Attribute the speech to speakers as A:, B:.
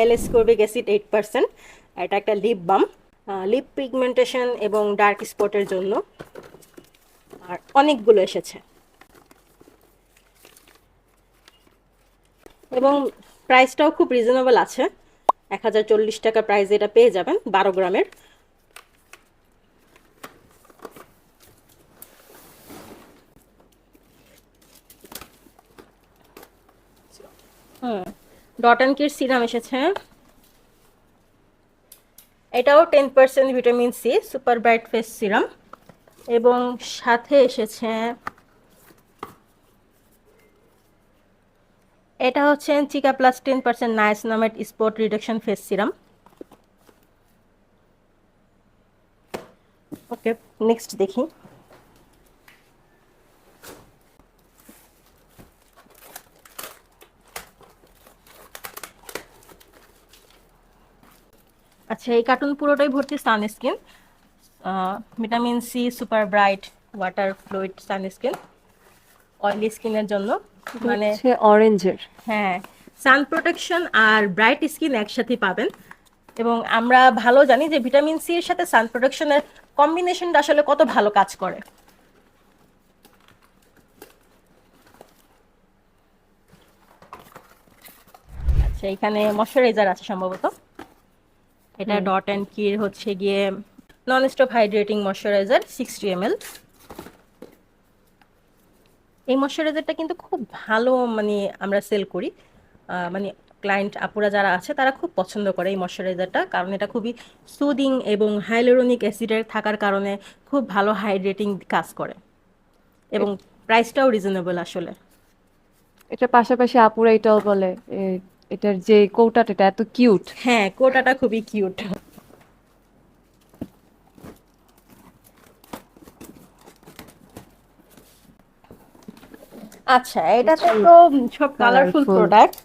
A: এল স্করবিক acid 8%। এটা একটা lip balm, lip pigmentation এবং ডার্ক স্পটের জন্য। আর অনেকগুলো এসেছে এবং প্রাইসটাও খুব রিজনেবল আছে। 1040 টাকা প্রাইস এটা পেয়ে যাবেন 12 গ্রামের। ডট অ্যান্ড কির সিরাম এসেছে, এটাও 10% vitamin C super bright face serum. এবং সাথে এসেছে এটা হচ্ছে cica plus 10% niacinamide spot reduction face serum. Okay, next দেখি। আচ্ছা, এই কার্টুন পুরোটাই ভর্তি sunscreen, vitamin C super bright water fluid sunscreen oily স্কিনের জন্য। মানে
B: হচ্ছে অরেঞ্জের।
A: হ্যাঁ, সান প্রোটেকশন আর ব্রাইট স্কিন একসাথে পাবেন। এবং আমরা ভালো জানি যে ভিটামিন সি এর সাথে সান প্রোটেকশনের কম্বিনেশনটা আসলে কত ভালো কাজ করে। আচ্ছা, এখানে ময়শ্চারাইজার আছে সম্ভবত। এটা ডট অ্যান্ড কির হচ্ছে গিয়ে non stop hydrating moisturiser 60 ml। এই ময়শ্চারাইজারটা কিন্তু খুব ভালো, মানে আমরা সেল করি, মানে ক্লায়েন্ট আপুরা যারা আছে তারা খুব পছন্দ করে এই ময়শ্চারাইজারটা, কারণ এটা খুবই সুদিং এবং হাইলোরনিক অ্যাসিডের থাকার কারণে খুব ভালো হাইড্রেটিং কাজ করে এবং প্রাইসটাও রিজনেবল আসলে।
B: এটার পাশাপাশি আপুরা এটাও বলে এটার যে কৌটাটা এটা এত কিউট।
A: হ্যাঁ, কোটাটা খুবই কিউট। আচ্ছা, এটাতে তো সব কালারফুল
B: কালারফুল।
A: প্রোডাক্ট।